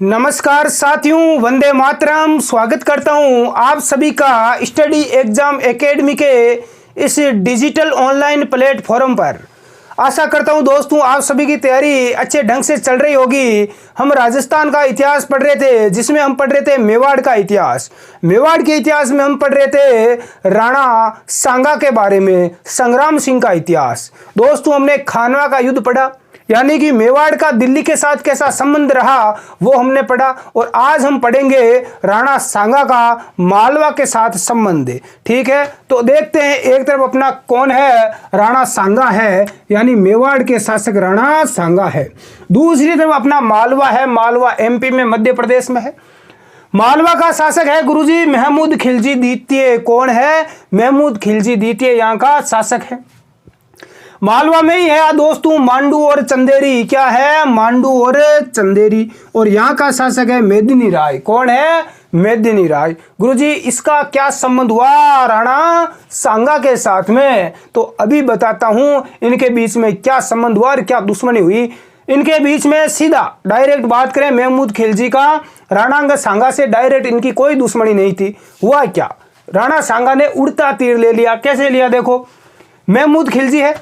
नमस्कार साथियों, वंदे मातरम। स्वागत करता हूं आप सभी का स्टडी एग्जाम एकेडमी के इस डिजिटल ऑनलाइन प्लेटफॉर्म पर। आशा करता हूं दोस्तों आप सभी की तैयारी अच्छे ढंग से चल रही होगी। हम राजस्थान का इतिहास पढ़ रहे थे, जिसमें हम पढ़ रहे थे मेवाड़ का इतिहास। मेवाड़ के इतिहास में हम पढ़ रहे थे राणा सांगा के बारे में, संग्राम सिंह का इतिहास। दोस्तों हमने खानवा का युद्ध पढ़ा, यानी कि मेवाड़ का दिल्ली के साथ कैसा संबंध रहा वो हमने पढ़ा। और आज हम पढ़ेंगे राणा सांगा का मालवा के साथ संबंध। ठीक है, तो देखते हैं एक तरफ अपना कौन है, राणा सांगा है, यानी मेवाड़ के शासक राणा सांगा है। दूसरी तरफ अपना मालवा है, मालवा एमपी में, मध्य प्रदेश में है। मालवा का शासक है गुरुजी महमूद खिलजी द्वितीय। कौन है? महमूद खिलजी द्वितीय यहाँ का शासक है। मालवा में ही है दोस्तों मांडू और चंदेरी। क्या है? मांडू और चंदेरी। और यहाँ का शासक है मेदिनी राय। कौन है? मेदिनी राय। गुरुजी इसका क्या संबंध हुआ राणा सांगा के साथ में? तो अभी बताता हूं इनके बीच में क्या संबंध हुआ और क्या दुश्मनी हुई इनके बीच में। सीधा डायरेक्ट बात करें, महमूद खिलजी का राणा सांगा से डायरेक्ट इनकी कोई दुश्मनी नहीं थी। हुआ क्या? राणा सांगा ने उड़ता तीर ले लिया। कैसे लिया? देखो, महमूद खिलजी है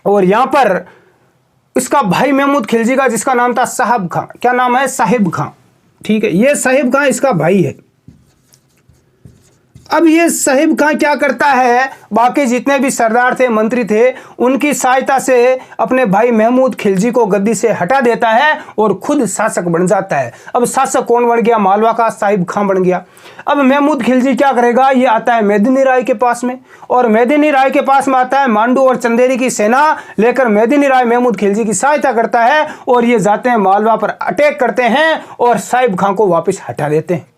और यहां पर इसका भाई महमूद खिलजी का, जिसका नाम था साहिब खां। क्या नाम है? साहिब खां। ठीक है, ये साहिब खां इसका भाई है। अब ये साहिब खां क्या करता है, बाकी जितने भी सरदार थे, मंत्री थे, उनकी सहायता से अपने भाई महमूद खिलजी को गद्दी से हटा देता है और खुद शासक बन जाता है। अब शासक कौन बन गया? मालवा का साहिब खां बन गया। अब महमूद खिलजी क्या करेगा? ये आता है मेदिनी राय के पास में, और मेदिनी राय के पास में आता है मांडू और चंदेरी की सेना लेकर। मेदिनी राय महमूद खिलजी की सहायता करता है और ये जाते हैं मालवा पर, अटैक करते हैं और साहिब खां को वापस हटा देते हैं।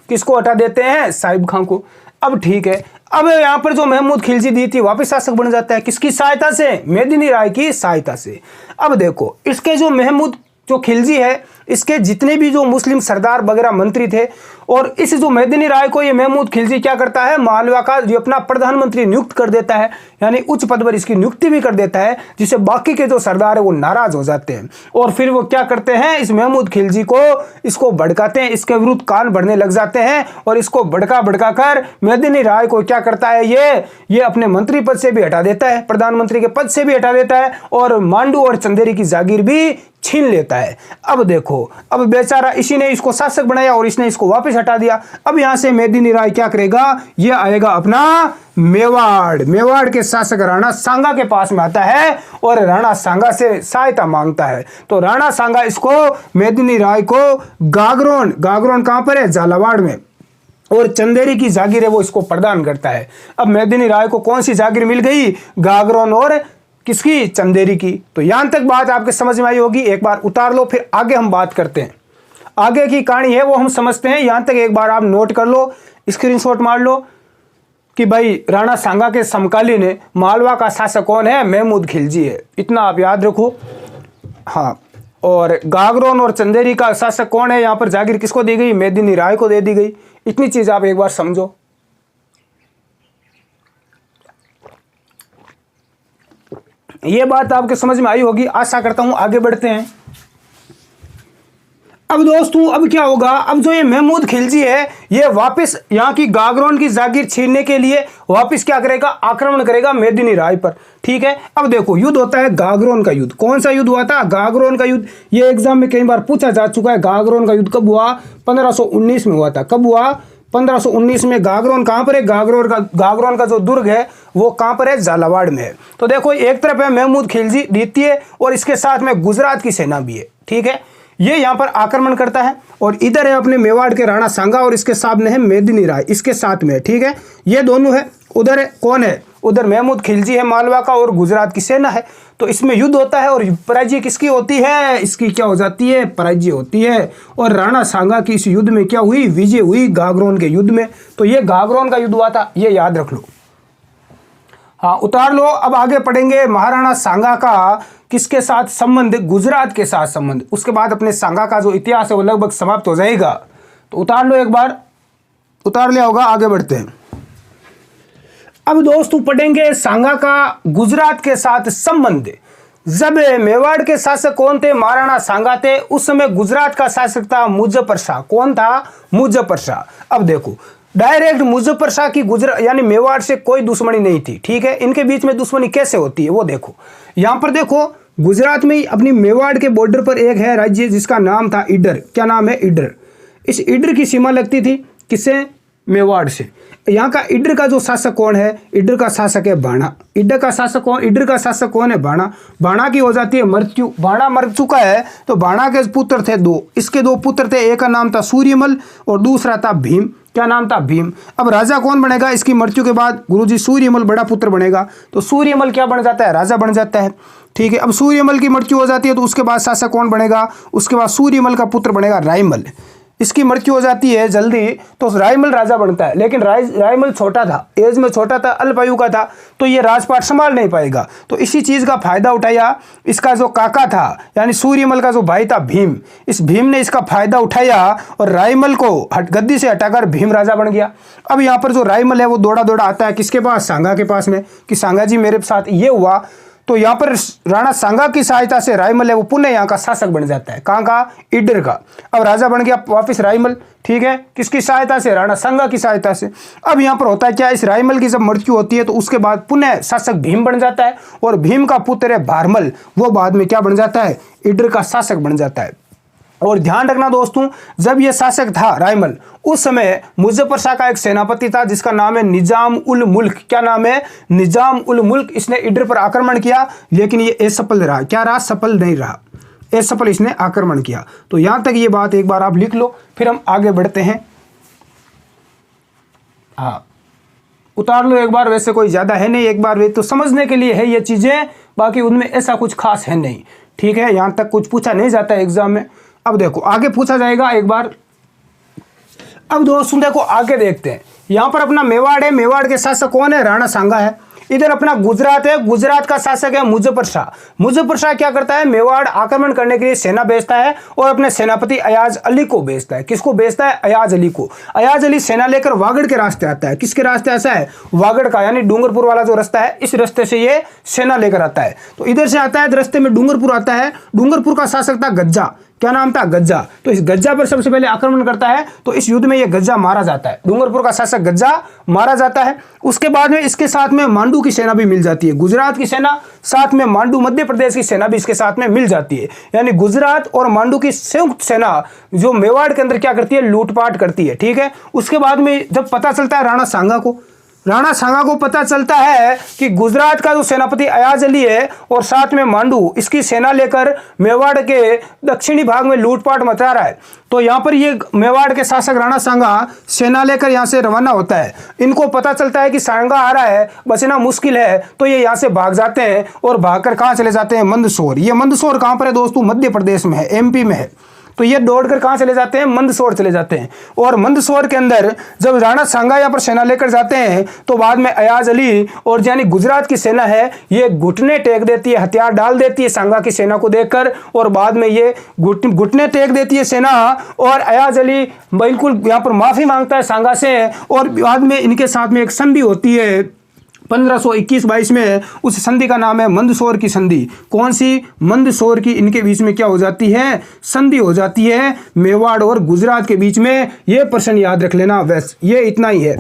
किसको हटा देते हैं? साहिब खां को। अब ठीक है, अब यहां पर जो महमूद खिलजी दी थी वापस शासक बन जाता है। किसकी सहायता से? मेदिनी राय की सहायता से। अब देखो, इसके जो महमूद जो खिलजी है, इसके जितने भी जो मुस्लिम सरदार वगैरह मंत्री थे, और इस जो मेदिनी राय को ये महमूद खिलजी क्या करता है, मालवा का जो अपना प्रधानमंत्री नियुक्त कर देता है, यानी उच्च पद पर इसकी नियुक्ति भी कर देता है, जिससे बाकी के जो सरदार है वो नाराज हो जाते हैं। और फिर वो क्या करते हैं, इस महमूद खिलजी को इसको भड़काते हैं, इसके विरुद्ध कान भरने लग जाते हैं और इसको भड़का भड़का कर मेदिनी राय को क्या करता है, ये अपने मंत्री पद से भी हटा देता है, प्रधानमंत्री के पद से भी हटा देता है, और मांडू और चंदेरी की जागीर भी छीन लेता है। अब देखो, अब बेचारा इसी ने इसको शासक बनाया और इसने इसको वापस हटा दिया। अब यहां से मेदिनी राय क्या करेगा, ये आएगा अपना मेवाड़। मेवाड़ के शासक राणा सांगा के पास में आता है और राणा सांगा से सहायता मांगता है। तो राणा सांगा इसको, मेदिनी राय को गागरोन कहां पर है? झालावाड़ में, और चंदेरी की जागीर है वो इसको प्रदान करता है। अब मेदिनी राय को कौन सी जागीर मिल गई? गागरोन और किसकी? चंदेरी की। तो यहां तक बात आपके समझ में आई होगी। एक बार उतार लो, फिर आगे हम बात करते हैं। आगे की कहानी है वो हम समझते हैं। यहां तक एक बार आप नोट कर लो, स्क्रीनशॉट मार लो कि भाई राणा सांगा के समकालीन मालवा का शासक कौन है? महमूद खिलजी है। इतना आप याद रखो। हाँ, और गागरोन और चंदेरी का शासक कौन है? यहां पर जागीर किसको दी गई? मेदिनी राय को दे दी गई। इतनी चीज आप एक बार समझो। ये बात आपके समझ में आई होगी, आशा करता हूं। आगे बढ़ते हैं। अब दोस्तों, अब क्या होगा, अब जो ये महमूद खिलजी है, ये वापस यहाँ की गागरोन की जागीर छीनने के लिए वापस क्या करेगा? आक्रमण करेगा मेदिनी राय पर। ठीक है, अब देखो युद्ध होता है गागरोन का युद्ध। कौन सा युद्ध हुआ था? गागरोन का युद्ध। ये एग्जाम में कई बार पूछा जा चुका है। गागरोन का युद्ध कब हुआ? 1519 में हुआ था। कब हुआ? 1519 में। गागरोन कहां पर है? गागरोन का जो दुर्ग है वो कहां पर है? झालावाड़ में है। तो देखो, एक तरफ है महमूद खिलजी द्वितीय और इसके साथ में गुजरात की सेना भी है। ठीक है, ये यहां पर आक्रमण करता है, और इधर है अपने मेवाड़ के राणा सांगा और इसके सामने है मेदिनी राय, इसके साथ में। ठीक है, ये दोनों है। उधर है कौन है? उधर महमूद खिलजी है मालवा का, और गुजरात की सेना है। तो इसमें युद्ध होता है और पराजय किसकी होती है? इसकी क्या हो जाती है? पराजय होती है। और राणा सांगा की इस युद्ध में क्या हुई? विजय हुई, गागरोन के युद्ध में। तो ये गागरोन का युद्ध हुआ था, ये याद रख लो। हाँ, उतार लो। अब आगे पढ़ेंगे महाराणा सांगा का किसके साथ संबंध? गुजरात के साथ संबंध। उसके बाद अपने सांगा का जो इतिहास है वो लगभग समाप्त हो जाएगा। तो उतार लो, एक बार उतार लिया होगा। आगे बढ़ते हैं। अब दोस्तों पढ़ेंगे सांगा का गुजरात के साथ संबंध। जब मेवाड़ के शासक कौन थे? महाराणा सांगा थे। उस समय गुजरात का शासक था मुजफ्फर शाह। कौन था? मुजफ्फर शाह। अब देखो, डायरेक्ट मुजफ्फर शाह की गुजरात यानी मेवाड़ से कोई दुश्मनी नहीं थी, ठीक है। इनके बीच में दुश्मनी कैसे होती है वो देखो। यहां पर देखो, गुजरात में अपनी मेवाड़ के बॉर्डर पर एक है राज्य जिसका नाम था ईडर। क्या नाम है? ईडर। इस ईडर की सीमा लगती थी किससे? मेवाड़ से। यहाँ का ईडर का जो शासक कौन है? ईडर का शासक है बाणा। ईडर का शासक कौन? ईडर का शासक कौन है? बाणा। बाणा की हो जाती है मृत्यु। बाणा मर चुका है। तो बाणा के पुत्र थे दो। इसके दो पुत्र थे, एक का नाम था सूर्यमल और दूसरा था भीम। क्या नाम था? भीम। अब राजा कौन बनेगा इसकी मृत्यु के बाद? गुरुजी सूर्यमल बड़ा पुत्र बनेगा। तो सूर्यमल क्या बन जाता है? राजा बन जाता है, ठीक है। अब सूर्यमल की मृत्यु हो जाती है तो उसके बाद शासक कौन बनेगा? उसके बाद सूर्यमल का पुत्र बनेगा रायमल। इसकी मृत्यु हो जाती है जल्दी तो रायमल राजा बनता है, लेकिन रायमल छोटा था, एज में छोटा था, अल्पायु का था, तो ये राजपाट संभाल नहीं पाएगा। तो इसी चीज़ का फायदा उठाया इसका जो काका था यानी सूर्यमल का जो भाई था भीम। इस भीम ने इसका फायदा उठाया और रायमल को गद्दी से हटाकर भीम राजा बन गया। अब यहाँ पर जो रायमल है वो दौड़ा दौड़ा आता है किसके पास? सांगा के पास में, कि सांगा जी मेरे साथ ये हुआ। तो यहाँ पर राणा सांगा की सहायता से रायमल है वो पुनः यहाँ का शासक बन जाता है। कहाँ का? ईडर का। अब राजा बन गया वापस रायमल, ठीक है। किसकी सहायता से? राणा सांगा की सहायता से। अब यहाँ पर होता है क्या? इस रायमल की जब मृत्यु होती है तो उसके बाद पुनः शासक भीम बन जाता है और भीम का पुत्र है भारमल, वो बाद में क्या बन जाता है? ईडर का शासक बन जाता है। और ध्यान रखना दोस्तों, जब यह शासक था रायमल, उस समय मुजफ्फर शाह का एक सेनापति था जिसका नाम है निजाम उल मुल्क। क्या नाम है? निजाम उल मुल्क। इसने ईडर पर आक्रमण किया लेकिन ये असफल रहा। क्या रहा? सफल नहीं रहा, असफल इसने आक्रमण किया। तो यहां तक ये बात एक बार आप लिख लो, फिर हम आगे बढ़ते हैं। हाँ, उतार लो एक बार, वैसे कोई ज्यादा है नहीं, एक बार वे तो समझने के लिए है ये चीजें, बाकी उनमें ऐसा कुछ खास है नहीं, ठीक है। यहां तक कुछ पूछा नहीं जाता है एग्जाम में। अब देखो आगे पूछा जाएगा एक बार। अब दोस्तों देखो आगे देखते हैं। यहां पर अपना मेवाड़ है, मेवाड़ के शासक कौन है? राणा सांगा है। इधर अपना गुजरात है, गुजरात का शासक है मुजफ्फर शाह। मुजफ्फर शाह क्या करता है? मेवाड़ आक्रमण करने के लिए सेना भेजता है और अपने सेनापति अयाज अली को भेजता है। किसको भेजता है? अयाज अली को। अयाज अली सेना लेकर वागड़ के रास्ते आता है। किसके रास्ते ऐसा है? वागड़ का, यानी डूंगरपुर वाला जो रास्ता है, इस रास्ते से ये सेना लेकर आता है। तो इधर से आता है, रास्ते में डूंगरपुर आता है। डूंगरपुर का शासक था गज्जा। क्या नाम था? गज्जा। तो इस गज्जा पर सबसे पहले आक्रमण करता है, तो इस युद्ध में यह गज्जा मारा जाता है। डूंगरपुर का शासक गज्जा मारा जाता है। उसके बाद में इसके साथ में मांडू की सेना भी मिल जाती है। गुजरात की सेना साथ में मांडू मध्य प्रदेश की सेना भी इसके साथ में मिल जाती है। यानी गुजरात और मांडू की संयुक्त सेना जो मेवाड़ के अंदर क्या करती है? लूटपाट करती है, ठीक है। उसके बाद में जब पता चलता है राणा सांगा को पता चलता है कि गुजरात का जो सेनापति अयाज अली है और साथ में मांडू इसकी सेना लेकर मेवाड़ के दक्षिणी भाग में लूटपाट मचा रहा है, तो यहाँ पर ये मेवाड़ के शासक राणा सांगा सेना लेकर यहाँ से रवाना होता है। इनको पता चलता है कि सांगा आ रहा है, बचना मुश्किल है, तो ये यहाँ से भाग जाते हैं और भागकर कहाँ चले जाते हैं? मंदसौर। ये मंदसौर कहाँ पर है दोस्तों? मध्य प्रदेश में है, एमपी में है। तो ये दौड़कर कहां चले जाते हैं? मंदसौर चले जाते हैं। और मंदसौर के अंदर जब राणा सांगा यहां पर सेना लेकर जाते हैं तो बाद में अयाज अली और यानी गुजरात की सेना है ये घुटने टेक देती है, हथियार डाल देती है सांगा की सेना को देखकर, और बाद में ये घुटने टेक देती है सेना और अयाज अली बिल्कुल यहां पर माफी मांगता है सांगा से, और बाद में इनके साथ में एक संधि होती है 1521-22 में। उस संधि का नाम है मंदसौर की संधि। कौन सी? मंदसौर की। इनके बीच में क्या हो जाती है? संधि हो जाती है मेवाड़ और गुजरात के बीच में। ये प्रश्न याद रख लेना, बस ये इतना ही है,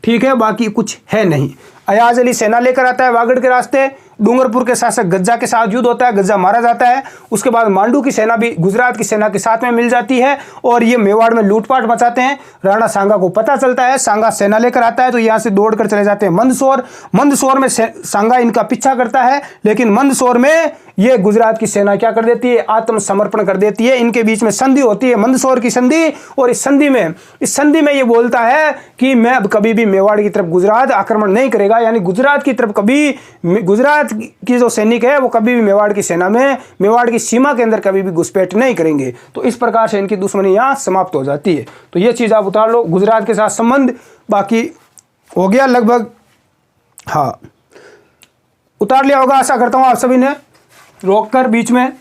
ठीक है, बाकी कुछ है नहीं। अयाज अली सेना लेकर आता है वागड़ के रास्ते, डूंगरपुर के शासक गज्जा के साथ युद्ध होता है, गज्जा मारा जाता है। उसके बाद मांडू की सेना भी गुजरात की सेना के साथ में मिल जाती है और ये मेवाड़ में लूटपाट मचाते हैं। राणा सांगा को पता चलता है, सांगा सेना लेकर आता है, तो यहाँ से दौड़कर चले जाते हैं मंदसौर। मंदसौर में सांगा इनका पीछा करता है, लेकिन मंदसौर में ये गुजरात की सेना क्या कर देती है? आत्मसमर्पण कर देती है। इनके बीच में संधि होती है, मंदसौर की संधि, और इस संधि में ये बोलता है कि मैं अब कभी भी मेवाड़ की तरफ गुजरात आक्रमण नहीं करेगा, यानी गुजरात की तरफ कभी, गुजरात की जो सैनिक है वो कभी भी मेवाड़ की सेना में, मेवाड़ की सीमा के अंदर कभी भी घुसपैठ नहीं करेंगे। तो इस प्रकार से इनकी दुश्मनी यहाँ समाप्त हो जाती है। तो ये चीज़ आप उतार लो, गुजरात के साथ संबंध बाकी हो गया लगभग। हाँ, उतार लिया होगा आशा करता हूँ आप सभी ने, रोककर बीच में।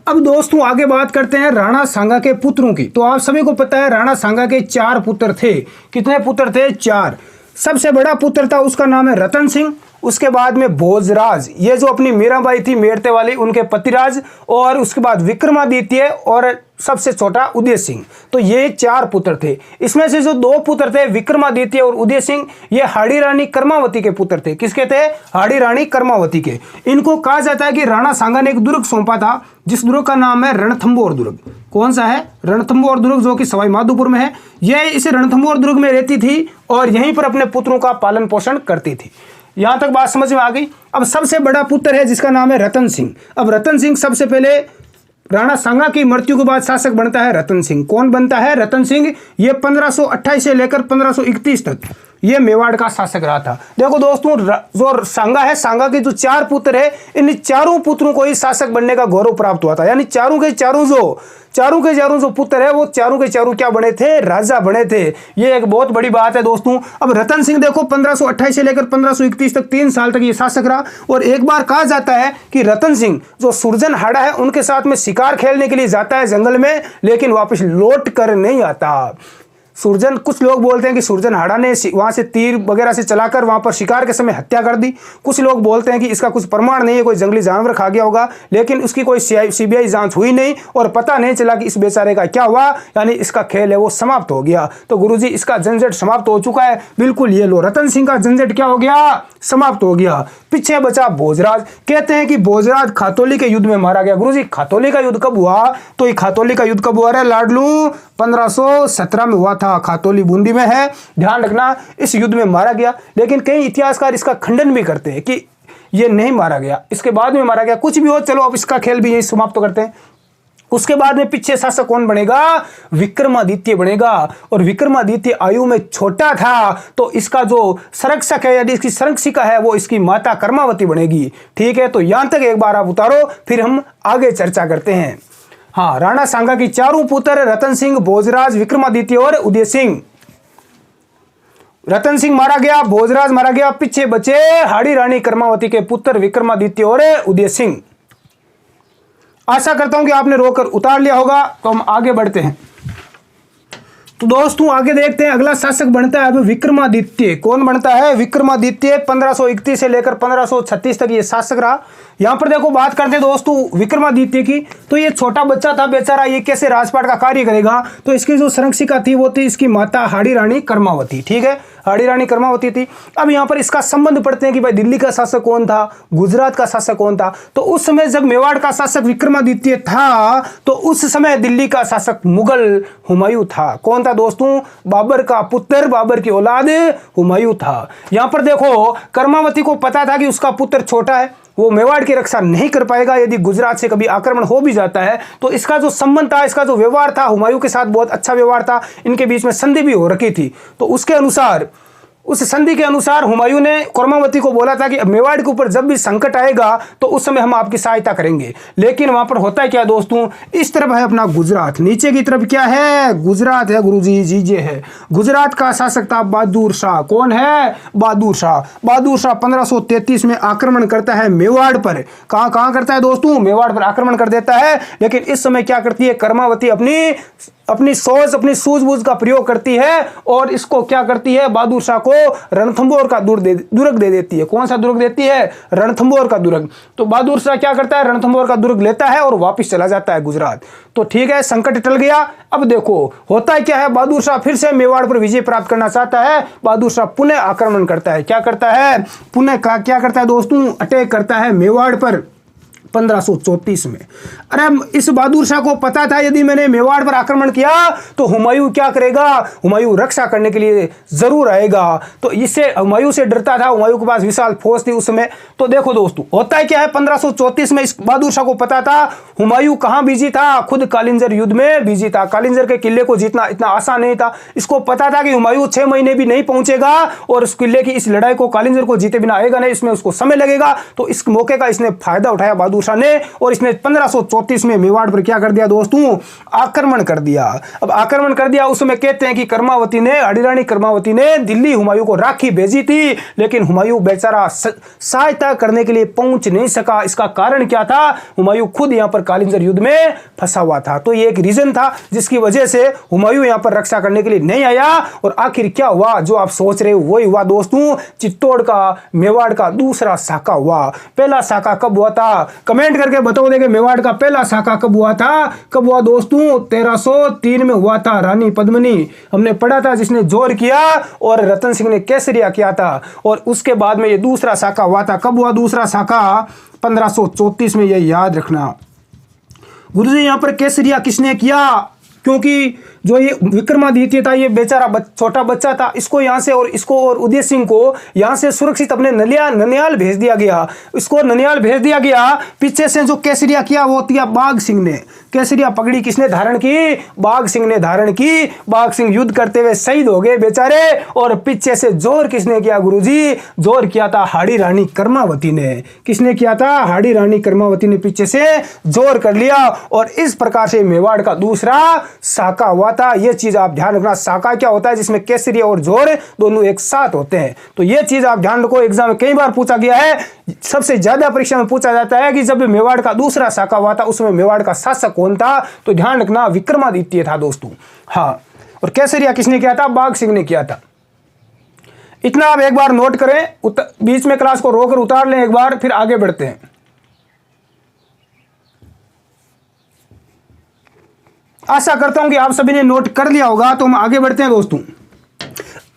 अब दोस्तों आगे बात करते हैं राणा सांगा के पुत्रों की। तो आप सभी को पता है राणा सांगा के 4 पुत्र थे। कितने पुत्र थे? 4। सबसे बड़ा पुत्र था, उसका नाम है रतन सिंह, उसके बाद में भोजराज, ये जो अपनी मीराबाई थी मेड़ते वाली, उनके पतिराज, और उसके बाद विक्रमादित्य और सबसे छोटा उदय सिंह। तो ये 4 पुत्र थे। इसमें से जो 2 पुत्र थे विक्रमादित्य और उदय सिंह, ये हाड़ी रानी कर्मावती के पुत्र थे। किसके थे? हाड़ी रानी कर्मावती के। इनको कहा जाता है कि राणा सांगा ने एक दुर्ग सौंपा था, जिस दुर्ग का नाम है रणथंभौर दुर्ग। कौन सा है? रणथंभौर दुर्ग, जो कि सवाई माधोपुर में है। यह इस रणथंभौर दुर्ग में रहती थी और यहीं पर अपने पुत्रों का पालन पोषण करती थी। यहां तक बात समझ में आ गई। अब सबसे बड़ा पुत्र है जिसका नाम है रतन सिंह। अब रतन सिंह सबसे पहले राणा सांगा की मृत्यु के बाद शासक बनता है रतन सिंह। कौन बनता है? रतन सिंह। ये 1528 से लेकर 1531 तक ये मेवाड़ का शासक रहा था। देखो दोस्तों, जो सांगा है, सांगा के जो 4 पुत्र है, इन चारों पुत्रों को ही शासक बनने का गौरव प्राप्त हुआ था। यानी चारों के चारों जो पुत्र है, वो चारों के चारों क्या बने थे? राजा बने थे। ये एक बहुत बड़ी बात है दोस्तों। अब रतन सिंह देखो 1528 से लेकर 1531 तक 3 साल तक ये शासक रहा। और एक बार कहा जाता है कि रतन सिंह जो सुरजनहाड़ा है उनके साथ में शिकार खेलने के लिए जाता है जंगल में, लेकिन वापस लौट कर नहीं आता। सुरजन, कुछ लोग बोलते हैं कि सुरजनहाड़ा ने वहां से तीर वगैरह से चलाकर वहां पर शिकार के समय हत्या कर दी। कुछ लोग बोलते हैं कि इसका कुछ प्रमाण नहीं है, कोई जंगली जानवर खा गया होगा, लेकिन उसकी कोई सीबीआई जांच हुई नहीं और पता नहीं चला कि इस बेचारे का क्या हुआ। यानी इसका खेल है वो समाप्त हो गया। तो गुरुजी, इसका झंझट समाप्त हो चुका है। बिल्कुल, ये लो, रतन सिंह का झंझट क्या हो गया? समाप्त हो गया। पीछे बचा भोजराज। कहते हैं कि भोजराज खातौली के युद्ध में मारा गया। गुरुजी, खातौली का युद्ध कब हुआ? तो ये खातौली का युद्ध कब हुआ है लाडलू? 1517 में हुआ था। खातौली बूंदी में है, ध्यान रखना। इस युद्ध में मारा गया, लेकिन कई इतिहासकार इसका खंडन भी करते हैं कि ये नहीं मारा गया, इसके बाद में मारा गया। कुछ भी हो, चलो अब इसका खेल भी यही समाप्त करते हैं। उसके बाद में पीछे शासक कौन बनेगा? विक्रमादित्य बनेगा। और विक्रमादित्य आयु में छोटा था, तो इसका जो संरक्षक है, यदि इसकी संरक्षिका है, वो इसकी माता कर्मावती बनेगी। ठीक है, तो यहां तक एक बार आप उतारो, फिर हम आगे चर्चा करते हैं। हाँ, राणा सांगा की 4 पुत्र रतन सिंह, भोजराज, विक्रमादित्य और उदय सिंह। रतन सिंह मारा गया, भोजराज मारा गया, पीछे बचे हाड़ी रानी कर्मावती के पुत्र विक्रमादित्य और उदय सिंह। आशा करता हूं कि आपने रोकर उतार लिया होगा। तो हम आगे बढ़ते हैं। तो दोस्तों आगे देखते हैं, अगला शासक बनता है अब विक्रमादित्य। कौन बनता है? विक्रमादित्य। 1531 से लेकर 1536 तक ये शासक रहा। यहां पर देखो, बात करते हैं दोस्तों विक्रमादित्य की। तो ये छोटा बच्चा था बेचारा, ये कैसे राजपाट का कार्य करेगा? तो इसकी जो संरक्षिका थी वो थी इसकी माता हाड़ी रानी कर्मावती। ठीक है, हाड़ी रानी कर्मावती थी। अब यहां पर इसका संबंध पढ़ते हैं कि भाई दिल्ली का शासक कौन था, गुजरात का शासक कौन था। तो उस समय जब मेवाड़ का शासक विक्रमादित्य था, तो उस समय दिल्ली का शासक मुगल हुमायूं था। कौन था दोस्तों? बाबर का पुत्र, बाबर की औलाद हुमायूं था। यहां पर देखो, कर्मावती को पता था कि उसका पुत्र छोटा है, वो मेवाड़ की रक्षा नहीं कर पाएगा। यदि गुजरात से कभी आक्रमण हो भी जाता है, तो इसका जो संबंध था, इसका जो व्यवहार था, हुमायूं के साथ बहुत अच्छा व्यवहार था। इनके बीच में संधि भी हो रखी थी। तो उसके अनुसार, उस संधि के अनुसार हुमायूं ने कर्मावती को बोला था कि मेवाड़ के ऊपर जब भी संकट आएगा तो उस समय हम आपकी सहायता करेंगे। लेकिन वहां पर होता है क्या दोस्तों? इस तरफ है अपना गुजरात, नीचे की तरफ क्या है? गुजरात है गुरुजी, जीजे है। गुजरात का शासक था बहादुर शाह। कौन है? बहादुर शाह। बहादुर शाह 1533 में आक्रमण करता है मेवाड़ पर। कहां करता है दोस्तों? मेवाड़ पर आक्रमण कर देता है। लेकिन इस समय क्या करती है कर्मावती? अपनी सोच, अपनी सूझबूझ का प्रयोग करती है और इसको क्या करती है? बहादुर शाह को रणथंभौर का दुर्ग दे देती है। कौन सा दुर्ग देती है? रणथंभौर का दुर्ग। तो बहादुर शाह क्या करता है? रणथंभौर का दुर्ग लेता है और वापस चला जाता है गुजरात। तो ठीक है, संकट टल गया। अब देखो होता है क्या है, बहादुर शाह फिर से मेवाड़ पर विजय प्राप्त करना चाहता है। बहादुर शाह पुनः आक्रमण करता है। क्या करता है? पुनः क्या करता है दोस्तों? अटैक करता है मेवाड़ पर 1534 में। अरे इस बहादुर शाह को पता था यदि मैंने मेवाड़ पर आक्रमण किया तो हुमायूं क्या करेगा? हुमायूं रक्षा करने के लिए जरूर आएगा। तो इससे हुमायूं से डरता था। हुमायूं के पास विशाल फौज थी उस समय। तो देखो दोस्तों होता है क्या है, 1534 में इस बहादुर शाह को पता था हुमायूं कहां बिजी था? खुद कालिंजर युद्ध में बिजी था। कालिंजर के किले को जीतना इतना आसान नहीं था। इसको पता था कि हुमायूं 6 महीने भी नहीं पहुंचेगा और उस किले की इस लड़ाई को कालिंजर को जीते बिना आएगा नहीं, इसमें उसको समय लगेगा। तो इस मौके का इसने फायदा उठाया बहादुर शाह ने, और इसने 1534 में मेवाड़ पर क्या कर दिया दोस्तों, आक्रमण कर दिया। अब आक्रमण कर दिया, उसमें कहते हैं कि कर्मावती ने, अडी रानी कर्मावती ने दिल्ली हुमायूं को राखी भेजी थी, लेकिन हुमायूं बेचारा सहायता करने के लिए पहुंच नहीं सका। इसका कारण क्या था, हुमायूं खुद यहां पर कालिंजर युद्ध में फंसा हुआ था। तो ये एक रीजन था जिसकी वजह से हुमायूं यहां पर रक्षा करने के लिए नहीं आया। और आखिर क्या हुआ, जो आप सोच रहे हो वही हुआ दोस्तों, चित्तौड़ का, मेवाड़ का दूसरा साका हुआ। पहला साका कब हुआ था, कमेंट करके बताओ देंगे। मेवाड़ का पहला साका कब हुआ था, कब हुआ दोस्तों, 1303 में हुआ था। रानी पद्मिनी हमने पढ़ा था जिसने जोर किया, और रतन सिंह ने केसरिया किया था। और उसके बाद में ये दूसरा साका हुआ था। कब हुआ दूसरा साका, 1534 में, ये याद रखना। गुरुजी यहां पर केसरिया किसने किया, क्योंकि जो ये विक्रमादित्य था ये बेचारा छोटा बच्चा था, इसको यहाँ से और इसको और उदय सिंह को यहाँ से सुरक्षित अपने ननियाल भेज दिया गया। इसको ननियाल भेज दिया गया। पीछे से जो केसरिया किया वो किया बाघ सिंह ने। केसरिया पगड़ी किसने धारण की, बाघ सिंह ने धारण की। बाघ सिंह युद्ध करते हुए शहीद हो गए बेचारे। और पीछे से जोर किसने किया गुरुजी, जोर किया था हाड़ी रानी कर्मावती ने। किसने किया था, हाड़ी रानी कर्मावती ने पीछे से जोर कर लिया। और इस प्रकार से मेवाड़ का दूसरा साका हुआ था। यह चीज आप ध्यान रखना, साका क्या होता है, जिसमें केसरिया और जोर दोनों एक साथ होते हैं। तो यह चीज आप ध्यान रखो, एग्जाम में कई बार पूछा गया है। सबसे ज्यादा परीक्षा में पूछा जाता है कि जब मेवाड़ का दूसरा साका हुआ था उसमें मेवाड़ का शासक कौन था, तो ध्यान रखना विक्रमादित्य था दोस्तों। हाँ, और केसरिया किसने किया था, बाघ सिंह ने किया था। इतना आप एक बार नोट करें, बीच में क्लास को रोकर उतार लें एक बार, फिर आगे बढ़ते हैं। आशा करता हूं कि आप सभी ने नोट कर लिया होगा। तो हम आगे बढ़ते हैं दोस्तों।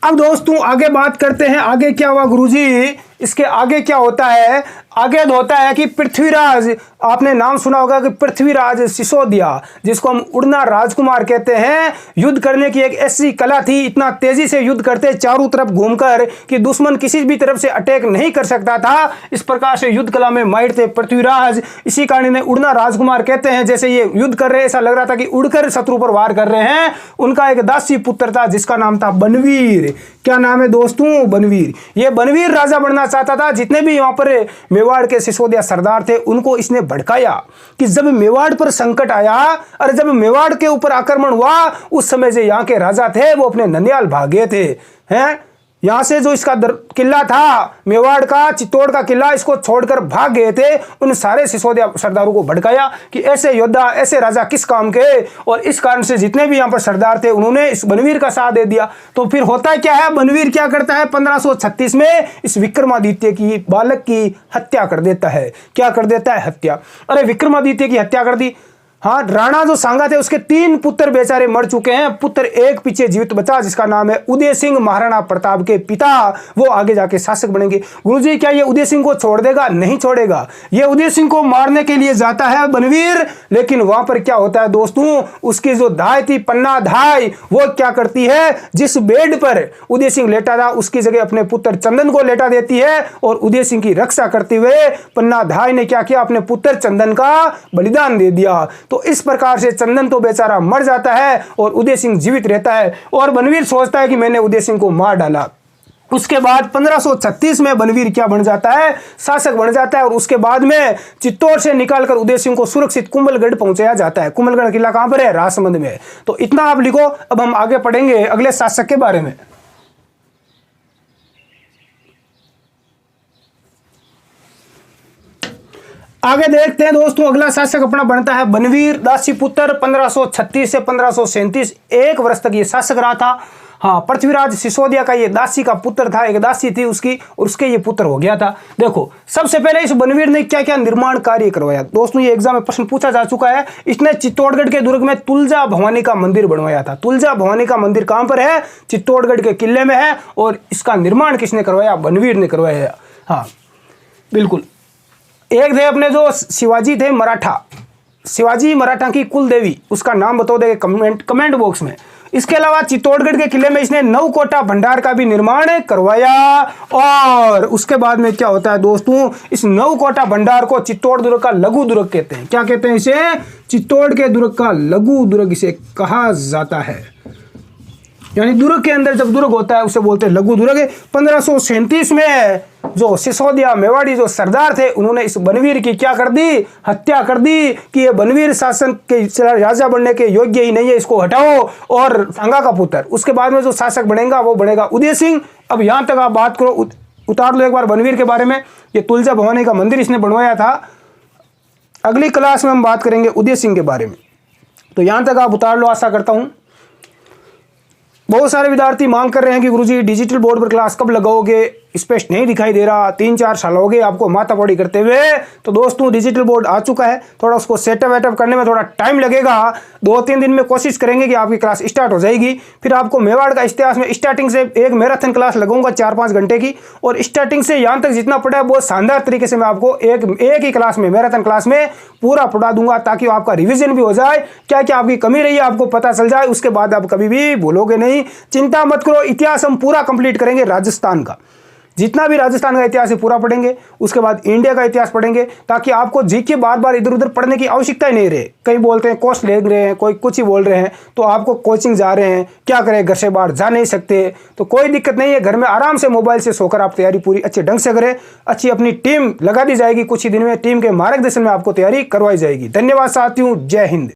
अब दोस्तों आगे बात करते हैं, आगे क्या हुआ गुरुजी, इसके आगे क्या होता है। आगे होता है कि पृथ्वीराज, आपने नाम सुना होगा कि पृथ्वीराज सिसोदिया, जिसको हम उड़ना राजकुमार कहते हैं, युद्ध करने की एक ऐसी कला थी। इतना तेजी से युद्ध करते चारों तरफ घूमकर कि दुश्मन किसी भी तरफ से अटैक नहीं कर सकता था। इस प्रकार से युद्ध कला में माहिर थे पृथ्वीराज। इसी कारण इन्हें उड़ना राजकुमार कहते हैं। जैसे ये युद्ध कर रहे, ऐसा लग रहा था कि उड़कर शत्रु पर वार कर रहे हैं। उनका एक दासी पुत्र था जिसका नाम था बनवीर। क्या नाम है दोस्तों, बनवीर। ये बनवीर राजा बनना चाहता था। जितने भी यहाँ पर मेवाड़ के सिसोदिया सरदार थे उनको इसने भड़काया कि जब मेवाड़ पर संकट आया, और जब मेवाड़ के ऊपर आक्रमण हुआ, उस समय जो यहाँ के राजा थे वो अपने ननियाल भागे थे। हैं, यहां से जो इसका किला था मेवाड़ का, चित्तौड़ का किला, इसको छोड़कर भाग गए थे। उन सारे सिसोदिया सरदारों को भड़काया कि ऐसे योद्धा, ऐसे राजा किस काम के। और इस कारण से जितने भी यहां पर सरदार थे उन्होंने इस बनवीर का साथ दे दिया। तो फिर होता है क्या है, बनवीर क्या करता है, 1536 में इस विक्रमादित्य की बालक की हत्या कर देता है। क्या कर देता है, हत्या। अरे विक्रमादित्य की हत्या कर दी। हाँ, राणा जो सांगा थे उसके 3 पुत्र बेचारे मर चुके हैं। पुत्र एक पीछे जीवित बचा जिसका नाम है उदय सिंह, महाराणा प्रताप के पिता। वो आगे जाके शासक बनेंगे। गुरुजी क्या ये उदय सिंह को छोड़ देगा, नहीं छोड़ेगा। ये उदय सिंह को मारने के लिए जाता है बनवीर, लेकिन वहां पर क्या होता है दोस्तों, उसकी जो धाय थी, पन्ना धाय, वो क्या करती है, जिस बेड पर उदय सिंह लेटा था उसकी जगह अपने पुत्र चंदन को लेटा देती है। और उदय सिंह की रक्षा करते हुए पन्ना धाय ने क्या किया, अपने पुत्र चंदन का बलिदान दे दिया। तो इस प्रकार से चंदन तो बेचारा मर जाता है और उदय सिंह जीवित रहता है। और बनवीर सोचता है कि मैंने उदय सिंह को मार डाला। उसके बाद 1536 में बनवीर क्या बन जाता है, शासक बन जाता है। और उसके बाद में चित्तौड़ से निकालकर उदय सिंह को सुरक्षित कुंभलगढ़ पहुंचाया जाता है। कुंभलगढ़ किला कहां पर है, राजसमंद में। तो इतना आप लिखो। अब हम आगे पढ़ेंगे अगले शासक के बारे में। आगे देखते हैं दोस्तों, अगला शासक अपना बनता है बनवीर दासी पुत्र। 1536 से 1537 1 वर्ष तक ये शासक रहा था। हाँ, पृथ्वीराज सिसोदिया का ये दासी का पुत्र था, एक दासी थी उसकी, और उसके ये पुत्र हो गया था। देखो, सबसे पहले इस बनवीर ने क्या क्या निर्माण कार्य करवाया दोस्तों, ये एग्जाम में प्रश्न पूछा जा चुका है। इसने चित्तौड़गढ़ के दुर्ग में तुलजा भवानी का मंदिर बनवाया था। तुलजा भवानी का मंदिर कहां पर है, चित्तौड़गढ़ के किले में है। और इसका निर्माण किसने करवाया, बनवीर ने करवाया। हाँ बिल्कुल। एक थे अपने जो शिवाजी थे मराठा, शिवाजी मराठा की कुल देवी, उसका नाम बताओ देंगे कमेंट बॉक्स में। इसके अलावा चित्तौड़गढ़ के किले में इसने 9 कोटा भंडार का भी निर्माण करवाया। और उसके बाद में क्या होता है दोस्तों, इस 9 कोटा भंडार को चित्तौड़ दुर्ग का लघु दुर्ग कहते हैं। क्या कहते हैं इसे, चित्तौड़ के दुर्ग का लघु दुर्ग इसे कहा जाता है। यानी दुर्ग के अंदर जब दुर्ग होता है उसे बोलते हैं लघु दुर्ग। 1537 में जो सिसोदिया मेवाड़ी जो सरदार थे उन्होंने इस बनवीर की क्या कर दी, हत्या कर दी कि ये बनवीर शासन के राजा बनने के योग्य ही नहीं है, इसको हटाओ। और सांगा का पुत्र, उसके बाद में जो शासक बनेगा वो बनेगा उदय सिंह। अब यहाँ तक आप बात करो, उतार लो एक बार बनवीर के बारे में। ये तुलजा भवानी का मंदिर इसने बनवाया था। अगली क्लास में हम बात करेंगे उदय सिंह के बारे में। तो यहाँ तक आप उतार लो, आशा करता हूँ। बहुत सारे विद्यार्थी मांग कर रहे हैं कि गुरुजी डिजिटल बोर्ड पर क्लास कब लगाओगे, स्पष्ट नहीं दिखाई दे रहा, 3-4 साल हो गए आपको माथापौड़ी करते हुए। तो दोस्तों डिजिटल बोर्ड आ चुका है, थोड़ा उसको सेटअप वेटअप करने में थोड़ा टाइम लगेगा। 2-3 दिन में कोशिश करेंगे कि आपकी क्लास स्टार्ट हो जाएगी। फिर आपको मेवाड़ का इतिहास में स्टार्टिंग से एक मैराथन क्लास लगाऊंगा 4-5 घंटे की, और स्टार्टिंग से यहाँ तक जितना पढ़ा है बहुत शानदार तरीके से मैं आपको एक ही क्लास में, मैराथन क्लास में पूरा पढ़ा दूंगा, ताकि आपका रिविजन भी हो जाए, क्या क्या आपकी कमी रही है आपको पता चल जाए। उसके बाद आप कभी भी भूलोगे नहीं। चिंता मत करो, इतिहास हम पूरा कंप्लीट करेंगे राजस्थान का, जितना भी राजस्थान का इतिहास है पूरा पढ़ेंगे। उसके बाद इंडिया का इतिहास पढ़ेंगे, ताकि आपको जीके बार बार इधर उधर पढ़ने की आवश्यकता ही नहीं रहे। कई बोलते हैं कोर्स ले रहे हैं, कोई कुछ ही बोल रहे हैं, तो आपको कोचिंग जा रहे हैं, क्या करें, घर से बाहर जा नहीं सकते, तो कोई दिक्कत नहीं है। घर में आराम से मोबाइल से सोकर आप तैयारी पूरी अच्छे ढंग से करें। अच्छी अपनी टीम लगा दी जाएगी, कुछ ही दिन में टीम के मार्गदर्शन में आपको तैयारी करवाई जाएगी। धन्यवाद साथियों, जय हिंद।